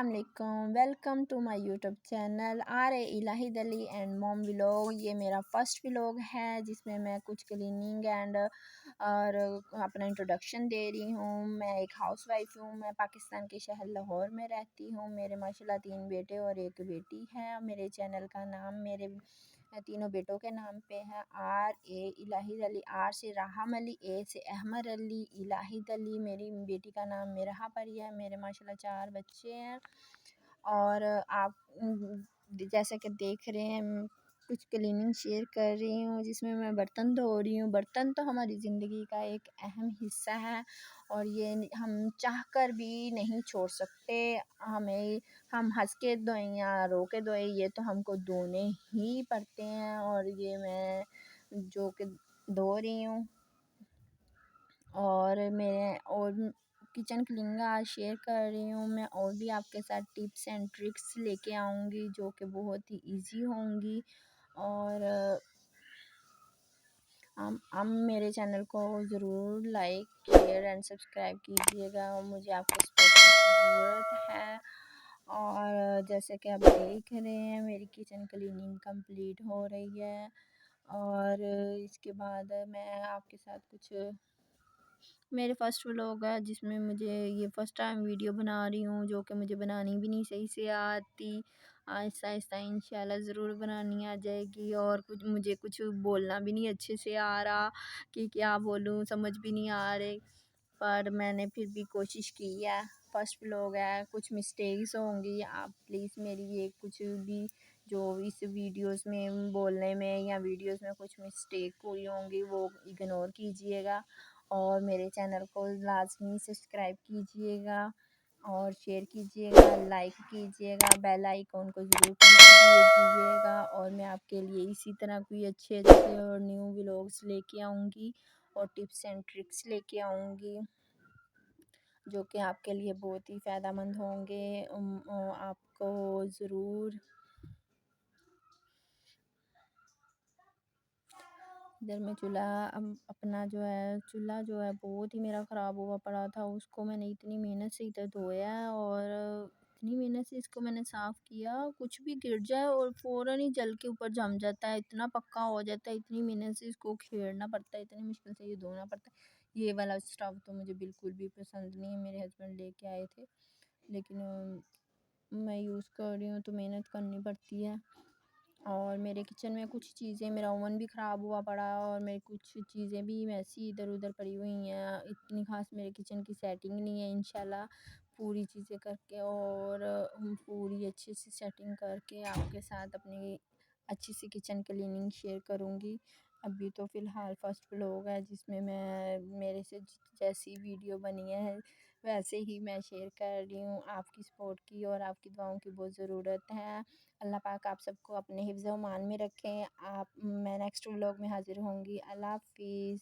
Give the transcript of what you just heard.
अस्सलाम welcome to my YouTube channel R A Ilahi Dali and mom vlog. ये मेरा first vlog है जिसमें मैं कुछ क्लीनिंग एंड और अपना इंट्रोडक्शन दे रही हूँ। मैं एक हाउसवाइफ हूँ। मैं पाकिस्तान के शहर लाहौर में रहती हूँ। मेरे माशाल्लाह 3 बेटे और एक बेटी है। मेरे चैनल का नाम मेरे तीनों बेटों के नाम पे है आर ए इलाही दली। आर से राहम अली, ए से अहमद अली, इलाही दली। मेरी बेटी का नाम मेरहा परी है। मेरे माशाल्लाह 4 बच्चे हैं। और आप जैसा कि देख रहे हैं कुछ क्लीनिंग शेयर कर रही हूँ जिसमें मैं बर्तन धो रही हूँ। बर्तन तो हमारी ज़िंदगी का एक अहम हिस्सा है और ये हम चाह कर भी नहीं छोड़ सकते। हमें हम हंस के धोएं या रो के धोएं, ये तो हमको धोने ही पड़ते हैं। और ये मैं जो कि धो रही हूँ और मैं और किचन क्लीनिंग आज शेयर कर रही हूँ। मैं और भी आपके साथ टिप्स एंड ट्रिक्स लेके आऊँगी जो कि बहुत ही इजी होंगी। और हम मेरे चैनल को ज़रूर लाइक शेयर एंड सब्सक्राइब कीजिएगा। मुझे आपके सपोर्ट की ज़रूरत है। और जैसे कि आप देख रहे हैं मेरी किचन क्लीनिंग कंप्लीट हो रही है। और इसके बाद मैं आपके साथ कुछ मेरे फर्स्ट व्लॉग है जिसमें मुझे ये फ़र्स्ट टाइम वीडियो बना रही हूँ जो कि मुझे बनानी भी नहीं सही से आती। आहिस्ता आहिस्ता इंशाल्लाह ज़रूर बनानी आ जाएगी। और कुछ बोलना भी नहीं अच्छे से आ रहा कि क्या बोलूँ, समझ भी नहीं आ रहे, पर मैंने फिर भी कोशिश की है। फर्स्ट व्लॉग है, कुछ मिस्टेक्स होंगी। आप प्लीज़ मेरी ये कुछ भी जो इस वीडियोस में बोलने में या वीडियोस में कुछ मिस्टेक हुई होंगी वो इग्नोर कीजिएगा। और मेरे चैनल को लाजमी सब्सक्राइब कीजिएगा और शेयर कीजिएगा, लाइक कीजिएगा, बेल आइकॉन को ज़रूर क्लिक कीजिएगा। और मैं आपके लिए इसी तरह कोई अच्छे अच्छे और न्यू व्लॉग्स लेके आऊँगी और टिप्स एंड ट्रिक्स लेके आऊँगी जो कि आपके लिए बहुत ही फ़ायदेमंद होंगे। आपको ज़रूर इधर मैं अपना चूल्हा जो है बहुत ही मेरा ख़राब हुआ पड़ा था। उसको मैंने इतनी मेहनत से इधर धोया और इतनी मेहनत से इसको मैंने साफ़ किया, कुछ भी गिर जाए और फ़ौरन ही जल के ऊपर जम जाता है, इतना पक्का हो जाता है। इतनी मेहनत से इसको खेड़ना पड़ता है, इतनी मुश्किल से ये धोना पड़ता है। ये वाला स्टव तो मुझे बिल्कुल भी पसंद नहीं है, मेरे हस्बैंड लेके आए थे, लेकिन मैं यूज़ कर रही हूँ तो मेहनत करनी पड़ती है। और मेरे किचन में कुछ चीज़ें, मेरा ओवन भी ख़राब हुआ पड़ा और मेरी कुछ चीज़ें भी वैसी इधर उधर पड़ी हुई हैं। इतनी ख़ास मेरे किचन की सेटिंग नहीं है। इंशाल्लाह पूरी चीज़ें करके और पूरी अच्छी सी सेटिंग करके आपके साथ अपनी अच्छी सी किचन क्लीनिंग शेयर करूँगी। अभी तो फ़िलहाल फर्स्ट व्लॉग है जिसमें मैं मेरे से जैसी वीडियो बनी है वैसे ही मैं शेयर कर रही हूँ। आपकी सपोर्ट की और आपकी दुआओं की बहुत ज़रूरत है। अल्लाह पाक आप सबको अपने हिफ्ज़-ओ-मान में रखें। मैं नेक्स्ट व्लॉग में हाज़िर होंगी। अल्लाह हाफ़िज़।